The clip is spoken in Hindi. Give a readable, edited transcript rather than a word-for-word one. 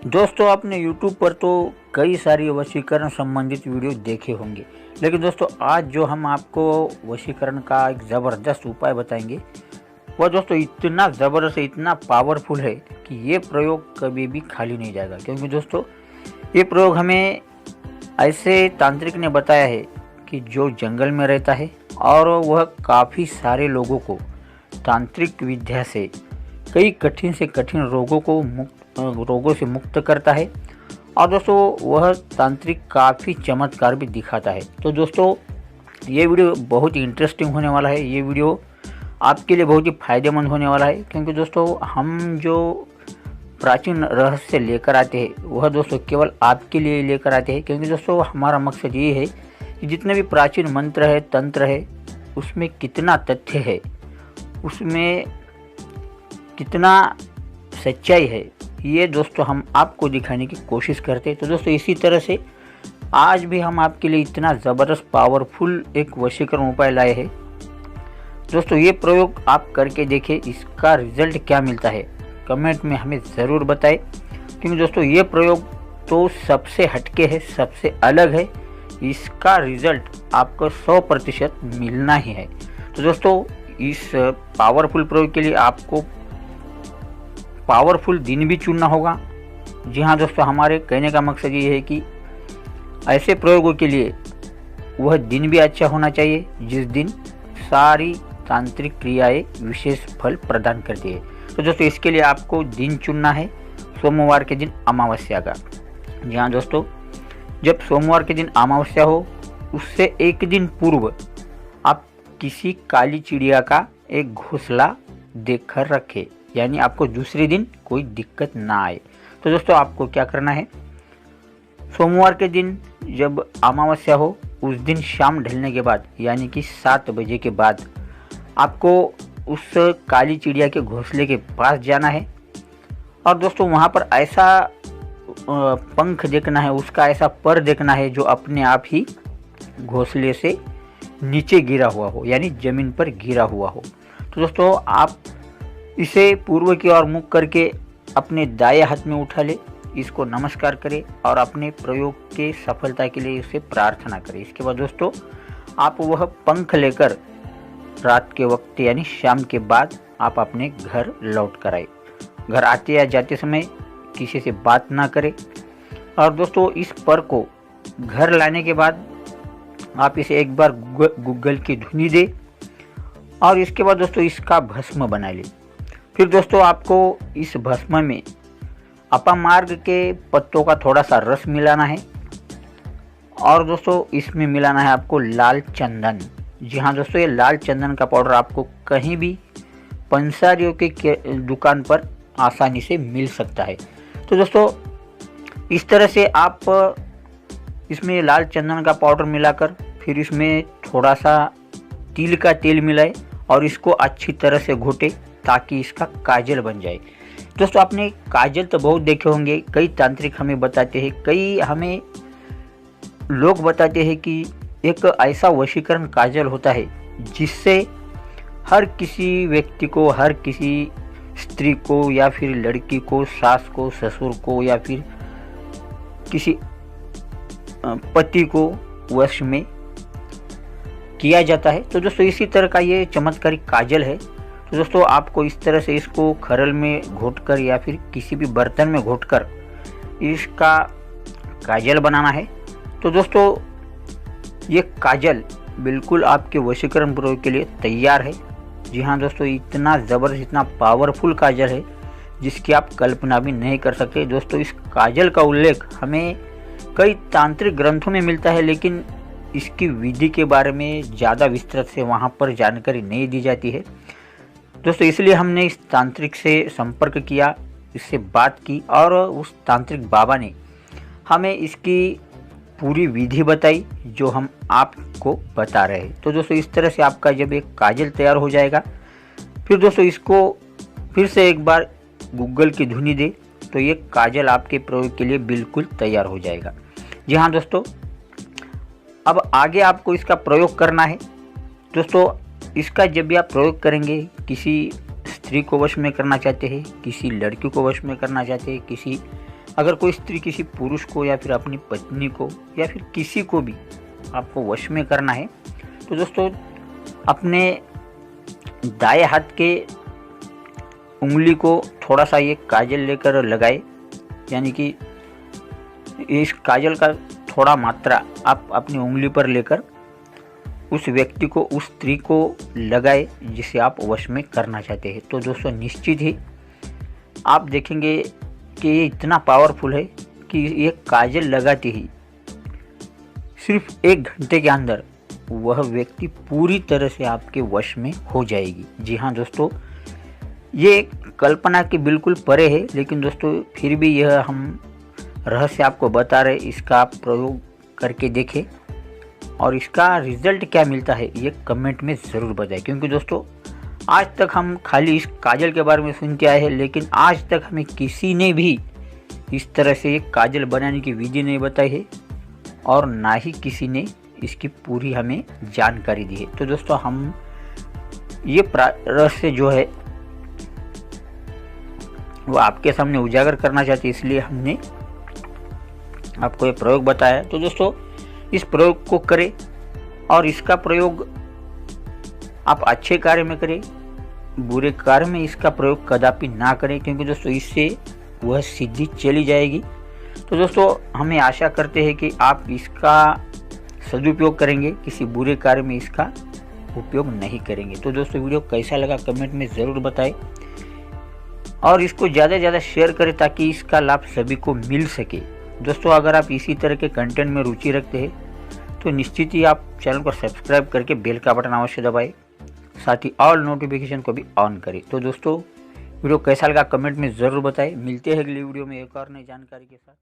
दोस्तों आपने YouTube पर तो कई सारी वशीकरण संबंधित वीडियो देखे होंगे, लेकिन दोस्तों आज जो हम आपको वशीकरण का एक ज़बरदस्त उपाय बताएंगे वह दोस्तों इतना ज़बरदस्त है, इतना पावरफुल है कि ये प्रयोग कभी भी खाली नहीं जाएगा। क्योंकि दोस्तों ये प्रयोग हमें ऐसे तांत्रिक ने बताया है कि जो जंगल में रहता है और वह काफ़ी सारे लोगों को तांत्रिक विद्या से कई कठिन से कठिन रोगों से मुक्त करता है। और दोस्तों वह तांत्रिक काफ़ी चमत्कार भी दिखाता है। तो दोस्तों ये वीडियो बहुत ही इंटरेस्टिंग होने वाला है, ये वीडियो आपके लिए बहुत ही फ़ायदेमंद होने वाला है। क्योंकि दोस्तों हम जो प्राचीन रहस्य लेकर आते हैं वह दोस्तों केवल आपके लिए लेकर आते हैं। क्योंकि दोस्तों हमारा मकसद ये है कि जितने भी प्राचीन मंत्र है, तंत्र है, उसमें कितना तथ्य है, उसमें कितना सच्चाई है, ये दोस्तों हम आपको दिखाने की कोशिश करते हैं। तो दोस्तों इसी तरह से आज भी हम आपके लिए इतना ज़बरदस्त पावरफुल एक वशीकरण उपाय लाए हैं। दोस्तों ये प्रयोग आप करके देखें, इसका रिज़ल्ट क्या मिलता है कमेंट में हमें ज़रूर बताएं। क्योंकि दोस्तों ये प्रयोग तो सबसे हटके है, सबसे अलग है, इसका रिज़ल्ट आपको 100% मिलना ही है। तो दोस्तों इस पावरफुल प्रयोग के लिए आपको पावरफुल दिन भी चुनना होगा। जी हाँ दोस्तों, हमारे कहने का मकसद ये है कि ऐसे प्रयोगों के लिए वह दिन भी अच्छा होना चाहिए जिस दिन सारी तांत्रिक क्रियाएं विशेष फल प्रदान करती है। तो दोस्तों इसके लिए आपको दिन चुनना है सोमवार के दिन अमावस्या का। जी हाँ दोस्तों, जब सोमवार के दिन अमावस्या हो उससे एक दिन पूर्व आप किसी काली चिड़िया का एक घोंसला देखकर रखें, यानी आपको दूसरे दिन कोई दिक्कत ना आए। तो दोस्तों आपको क्या करना है, सोमवार के दिन जब अमावस्या हो उस दिन शाम ढलने के बाद यानी कि 7 बजे के बाद आपको उस काली चिड़िया के घोंसले के पास जाना है। और दोस्तों वहाँ पर ऐसा पंख देखना है, उसका ऐसा पर देखना है जो अपने आप ही घोंसले से नीचे गिरा हुआ हो, यानी ज़मीन पर गिरा हुआ हो। तो दोस्तों आप इसे पूर्व की ओर मुख करके अपने दाएं हाथ में उठा ले, इसको नमस्कार करें और अपने प्रयोग के सफलता के लिए उसे प्रार्थना करें। इसके बाद दोस्तों आप वह पंख लेकर रात के वक्त यानी शाम के बाद आप अपने घर लौट कर आए। घर आते या जाते समय किसी से बात ना करें। और दोस्तों इस पर को घर लाने के बाद आप इसे एक बार गूगल की धुनी दे और इसके बाद दोस्तों इसका भस्म बना ले। फिर दोस्तों आपको इस भस्म में अपामार्ग के पत्तों का थोड़ा सा रस मिलाना है और दोस्तों इसमें मिलाना है आपको लाल चंदन। जी हाँ दोस्तों, ये लाल चंदन का पाउडर आपको कहीं भी पंसारियों के दुकान पर आसानी से मिल सकता है। तो दोस्तों इस तरह से आप इसमें लाल चंदन का पाउडर मिलाकर फिर इसमें थोड़ा सा तिल का तेल मिलाए और इसको अच्छी तरह से घोटे ताकि इसका काजल बन जाए। दोस्तों आपने काजल तो बहुत देखे होंगे, कई तांत्रिक हमें बताते हैं, कई हमें लोग बताते हैं कि एक ऐसा वशीकरण काजल होता है जिससे हर किसी व्यक्ति को, हर किसी स्त्री को या फिर लड़की को, सास को, ससुर को या फिर किसी पति को वश में किया जाता है। तो दोस्तों इसी तरह का ये चमत्कारिक काजल है। तो दोस्तों आपको इस तरह से इसको खरल में घोटकर या फिर किसी भी बर्तन में घोटकर इसका काजल बनाना है। तो दोस्तों ये काजल बिल्कुल आपके वशीकरण प्रयोग के लिए तैयार है। जी हाँ दोस्तों, इतना ज़बरदस्त, इतना पावरफुल काजल है जिसकी आप कल्पना भी नहीं कर सकते। दोस्तों इस काजल का उल्लेख हमें कई तांत्रिक ग्रंथों में मिलता है, लेकिन इसकी विधि के बारे में ज़्यादा विस्तृत से वहाँ पर जानकारी नहीं दी जाती है। दोस्तों इसलिए हमने इस तांत्रिक से संपर्क किया, इससे बात की और उस तांत्रिक बाबा ने हमें इसकी पूरी विधि बताई जो हम आपको बता रहे हैं। तो दोस्तों इस तरह से आपका जब एक काजल तैयार हो जाएगा, फिर दोस्तों इसको फिर से एक बार गूगल की धुनी दे तो ये काजल आपके प्रयोग के लिए बिल्कुल तैयार हो जाएगा। जी हाँ दोस्तों, अब आगे आपको इसका प्रयोग करना है। दोस्तों इसका जब भी आप प्रयोग करेंगे, किसी स्त्री को वश में करना चाहते हैं, किसी लड़की को वश में करना चाहते हैं, किसी अगर कोई स्त्री किसी पुरुष को या फिर अपनी पत्नी को या फिर किसी को भी आपको वश में करना है तो दोस्तों अपने दाएं हाथ के उंगली को थोड़ा सा ये काजल लेकर लगाए, यानी कि इस काजल का थोड़ा मात्रा आप अपनी उंगली पर लेकर उस व्यक्ति को, उस स्त्री को लगाए जिसे आप वश में करना चाहते हैं। तो दोस्तों निश्चित ही आप देखेंगे कि ये इतना पावरफुल है कि ये काजल लगाते ही सिर्फ 1 घंटे के अंदर वह व्यक्ति पूरी तरह से आपके वश में हो जाएगी। जी हाँ दोस्तों, ये कल्पना के बिल्कुल परे है, लेकिन दोस्तों फिर भी यह हम रहस्य आपको बता रहे, इसका आप प्रयोग करके देखें और इसका रिजल्ट क्या मिलता है ये कमेंट में ज़रूर बताएं। क्योंकि दोस्तों आज तक हम खाली इस काजल के बारे में सुनते आए हैं, लेकिन आज तक हमें किसी ने भी इस तरह से एक काजल बनाने की विधि नहीं बताई है और ना ही किसी ने इसकी पूरी हमें जानकारी दी है। तो दोस्तों हम ये रहस्य जो है वो आपके सामने उजागर करना चाहते हैं, इसलिए हमने आपको ये प्रयोग बताया। तो दोस्तों इस प्रयोग को करें और इसका प्रयोग आप अच्छे कार्य में करें, बुरे कार्य में इसका प्रयोग कदापि ना करें, क्योंकि दोस्तों इससे वह सिद्धि चली जाएगी। तो दोस्तों हमें आशा करते हैं कि आप इसका सदुपयोग करेंगे, किसी बुरे कार्य में इसका उपयोग नहीं करेंगे। तो दोस्तों वीडियो कैसा लगा कमेंट में ज़रूर बताएं और इसको ज़्यादा से ज़्यादा शेयर करें ताकि इसका लाभ सभी को मिल सके। दोस्तों अगर आप इसी तरह के कंटेंट में रुचि रखते हैं तो निश्चित ही आप चैनल को सब्सक्राइब करके बेल का बटन अवश्य दबाएं, साथ ही ऑल नोटिफिकेशन को भी ऑन करें। तो दोस्तों वीडियो कैसा लगा कमेंट में ज़रूर बताएं। मिलते हैं अगली वीडियो में एक और नई जानकारी के साथ।